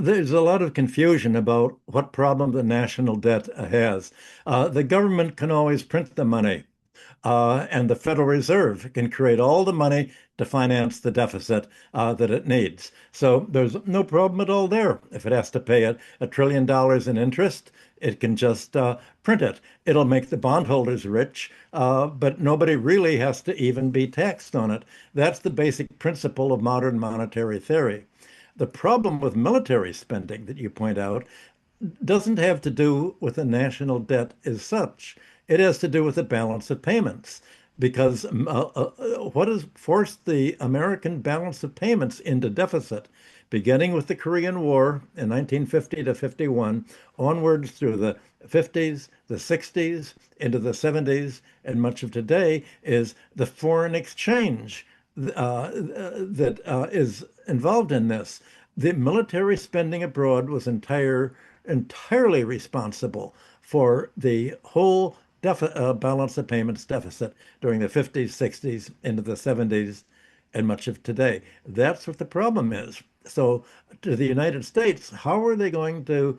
There's a lot of confusion about what problem the national debt has. The government can always print the money, and the Federal Reserve can create all the money to finance the deficit that it needs. So there's no problem at all there. If it has to pay $1 trillion in interest, it can just print it. It'll make the bondholders rich, but nobody really has to even be taxed on it. That's the basic principle of modern monetary theory. The problem with military spending that you point out doesn't have to do with the national debt as such. It has to do with the balance of payments. Because what has forced the American balance of payments into deficit, beginning with the Korean War in 1950 to 51, onwards through the 50s, the 60s, into the 70s, and much of today, is the foreign exchange that is involved in this. The military spending abroad was entirely responsible for the whole balance of payments deficit during the 50s, 60s, into the 70s, and much of today. That's what the problem is. So, to the United States, how are they going to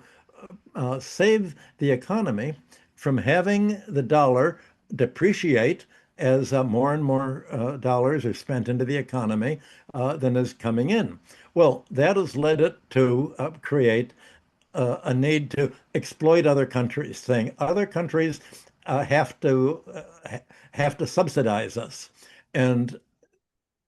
save the economy from having the dollar depreciate as more and more dollars are spent into the economy than is coming in? Well, that has led it to create a need to exploit other countries, saying other countries have to subsidize us. And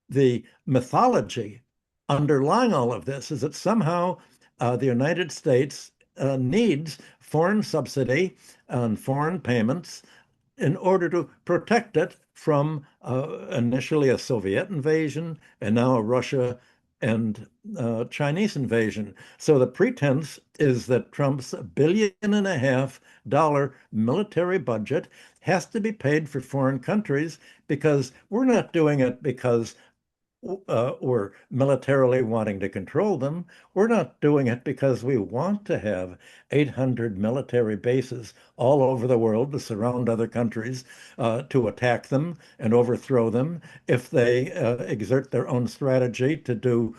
the mythology underlying all of this is that somehow the United States needs foreign subsidy and foreign payments in order to protect it from initially a Soviet invasion and now a Russia and Chinese invasion. So the pretense is that Trump's $1.5 billion military budget has to be paid for foreign countries because we're not doing it because we're militarily wanting to control them. We're not doing it because we want to have 800 military bases all over the world to surround other countries, to attack them and overthrow them if they exert their own strategy to do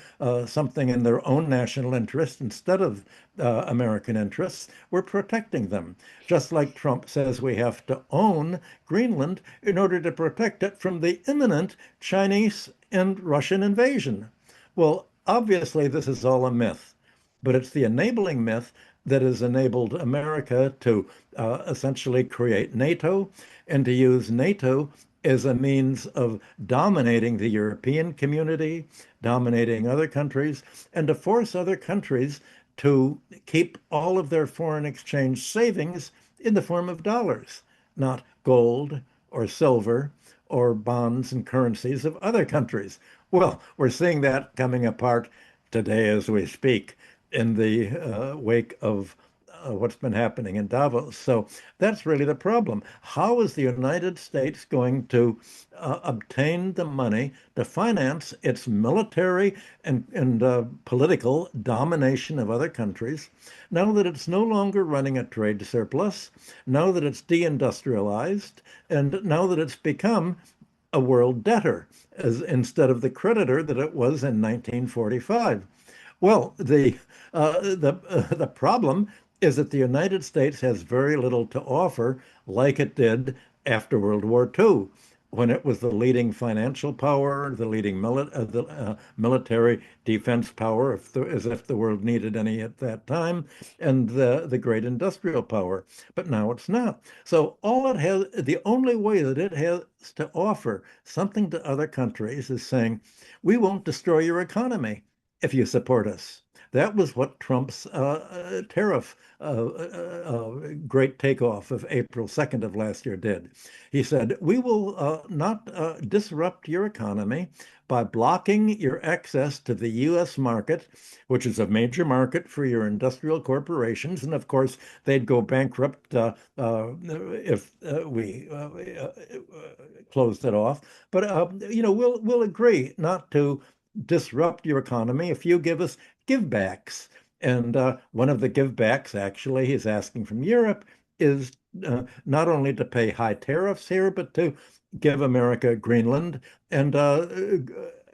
something in their own national interest instead of American interests. We're protecting them. Just like Trump says we have to own Greenland in order to protect it from the imminent Chinese and Russian invasion. Well, obviously, this is all a myth, but it's the enabling myth that has enabled America to essentially create NATO and to use NATO as a means of dominating the European community, dominating other countries, and to force other countries to keep all of their foreign exchange savings in the form of dollars, not gold or silver or bonds and currencies of other countries. Well, we're seeing that coming apart today as we speak in the wake of what's been happening in Davos. So that's really the problem. How is the United States going to obtain the money to finance its military and political domination of other countries now that it's no longer running a trade surplus, now that it's deindustrialized, and now that it's become a world debtor as instead of the creditor that it was in 1945? Well, the problem is that the United States has very little to offer, like it did after World War II, when it was the leading financial power, the leading military defense power, as if the world needed any at that time, and the great industrial power. But now it's not. So all it has, the only way that it has to offer something to other countries is saying, we won't destroy your economy if you support us. That was what Trump's tariff great takeoff of April 2nd of last year did. He said, we will not disrupt your economy by blocking your access to the U.S. market, which is a major market for your industrial corporations. And of course, they'd go bankrupt if we closed it off. But, we'll agree not to disrupt your economy if you give us givebacks. And one of the givebacks, actually, he's asking from Europe is not only to pay high tariffs here, but to give America Greenland and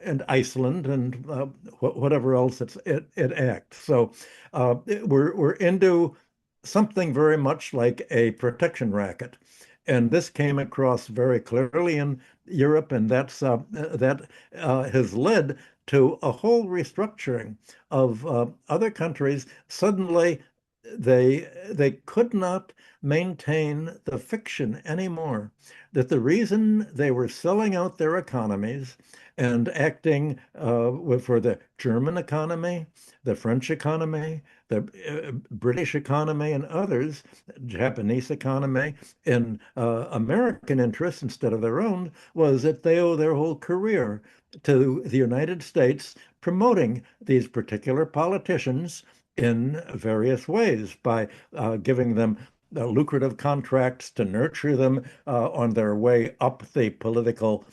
and Iceland and whatever else it acts. So we're into something very much like a protection racket. And this came across very clearly in Europe, and that has led to a whole restructuring of other countries. Suddenly, they could not maintain the fiction anymore. That the reason they were selling out their economies and acting for the German economy, the French economy, the British economy, and others, Japanese economy, in American interests instead of their own, was that they owe their whole career to the United States promoting these particular politicians in various ways by giving them lucrative contracts to nurture them on their way up the political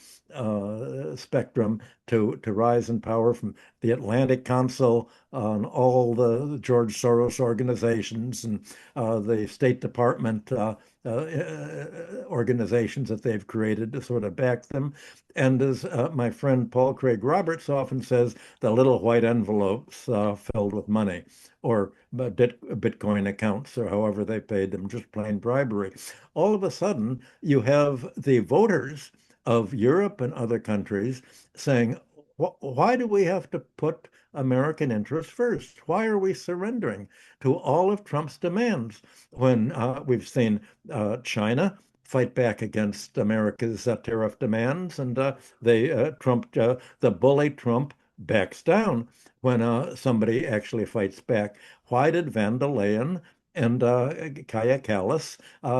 spectrum to rise in power, from the Atlantic Council on all the George Soros organizations and the State Department organizations that they've created to sort of back them. And as my friend Paul Craig Roberts often says, the little white envelopes filled with money, or Bitcoin accounts, or however they paid them, just plain bribery. All of a sudden, you have the voters of Europe and other countries saying, why do we have to put American interests first? Why are we surrendering to all of Trump's demands when we've seen China fight back against America's tariff demands, and the bully Trump backs down when somebody actually fights back? Why did Van der Leyen and Kaya Kallas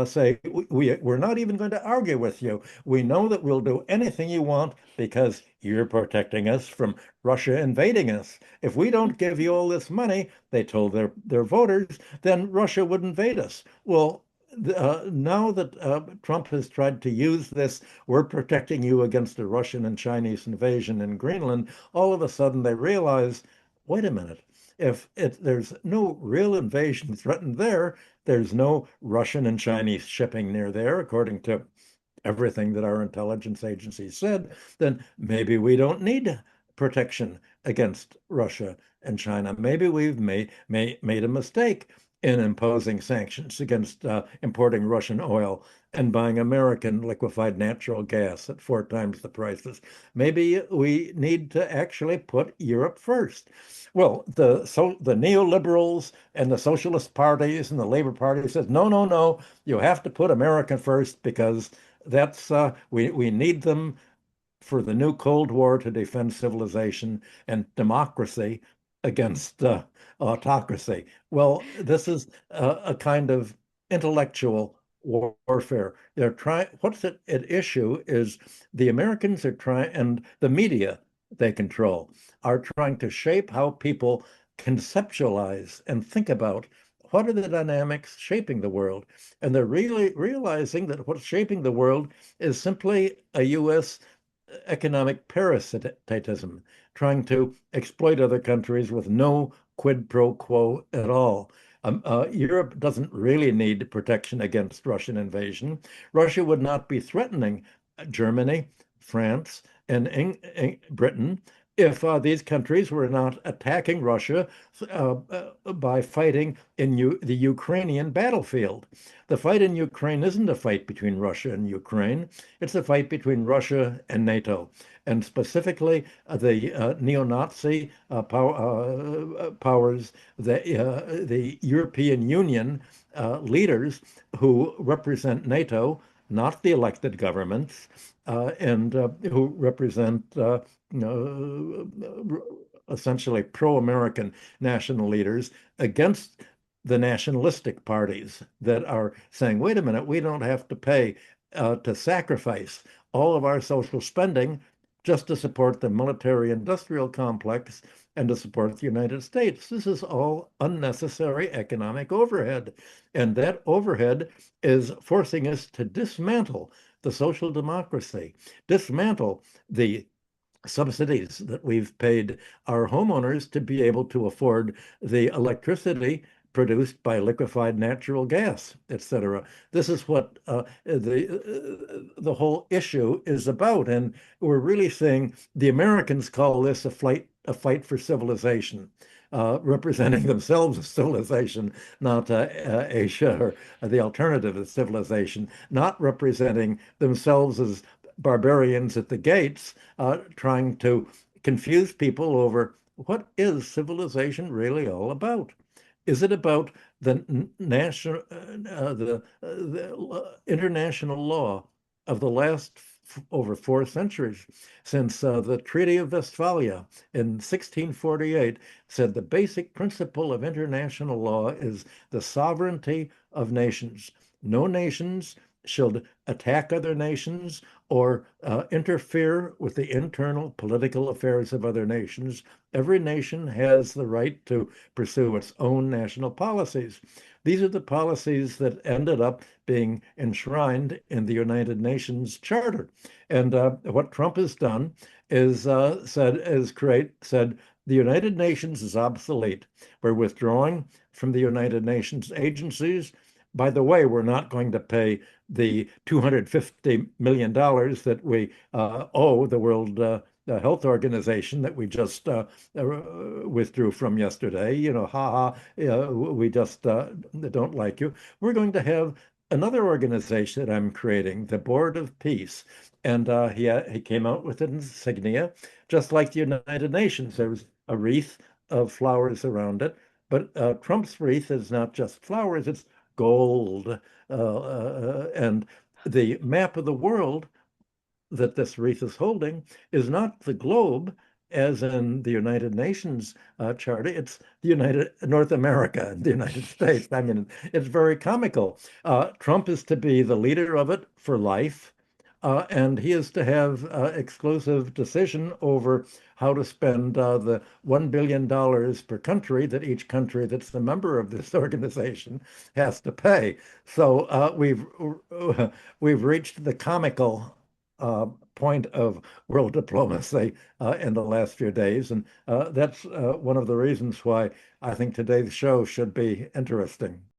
say, we're not even going to argue with you. We know that we'll do anything you want because you're protecting us from Russia invading us. If we don't give you all this money, they told their voters, then Russia would invade us. Well, now that Trump has tried to use this, we're protecting you against a Russian and Chinese invasion in Greenland, all of a sudden they realize, wait a minute, if there's no real invasion threatened there, there's no Russian and Chinese shipping near there, according to everything that our intelligence agencies said, then maybe we don't need protection against Russia and China. Maybe we've made a mistake in imposing sanctions against importing Russian oil and buying American liquefied natural gas at 4 times the prices. Maybe we need to actually put Europe first. Well, the neoliberals and the socialist parties and the Labor Party says, no, no, no, you have to put America first because that's we need them for the new Cold War to defend civilization and democracy against autocracy. Well, this is a kind of intellectual warfare. They're trying, what's at issue is the Americans are trying, and the media they control are trying to shape how people conceptualize and think about what are the dynamics shaping the world. And they're really realizing that what's shaping the world is simply a U.S. economic parasitism, trying to exploit other countries with no quid pro quo at all. Europe doesn't really need protection against Russian invasion. Russia would not be threatening Germany, France, and Britain if these countries were not attacking Russia by fighting in the Ukrainian battlefield. The fight in Ukraine isn't a fight between Russia and Ukraine. It's a fight between Russia and NATO, and specifically the neo-Nazi powers, the European Union leaders who represent NATO, not the elected governments, and who represent essentially pro-American national leaders against the nationalistic parties that are saying, wait a minute, we don't have to pay to sacrifice all of our social spending just to support the military industrial complex and to support the United States. This is all unnecessary economic overhead. And that overhead is forcing us to dismantle the social democracy, dismantle the subsidies that we've paid our homeowners to be able to afford the electricity produced by liquefied natural gas, etc. This is what the whole issue is about, and we're really saying the Americans call this a fight for civilization. Representing themselves as civilization, not Asia or the alternative of civilization, not representing themselves as barbarians at the gates, trying to confuse people over what is civilization really all about. Is it about the national, the international law of the last over 4 centuries, since the Treaty of Westphalia in 1648 said the basic principle of international law is the sovereignty of nations. No nations should attack other nations or interfere with the internal political affairs of other nations. Every nation has the right to pursue its own national policies. These are the policies that ended up being enshrined in the United Nations Charter. And what Trump has done is said the United Nations is obsolete. We're withdrawing from the United Nations agencies. By the way, we're not going to pay the $250 million that we owe the World Health Organization that we just withdrew from yesterday. Ha ha, we just don't like you. We're going to have another organization that I'm creating, the Board of Peace. And he came out with an insignia, just like the United Nations. There's a wreath of flowers around it. But Trump's wreath is not just flowers, it's gold. And the map of the world that this wreath is holding is not the globe, as in the United Nations Charter. It's the United North America, the United States. I mean, it's very comical. Trump is to be the leader of it for life. And he is to have exclusive decision over how to spend the $1 billion per country that each country that's a member of this organization has to pay. So we've reached the comical point of world diplomacy in the last few days, and that's one of the reasons why I think today's show should be interesting.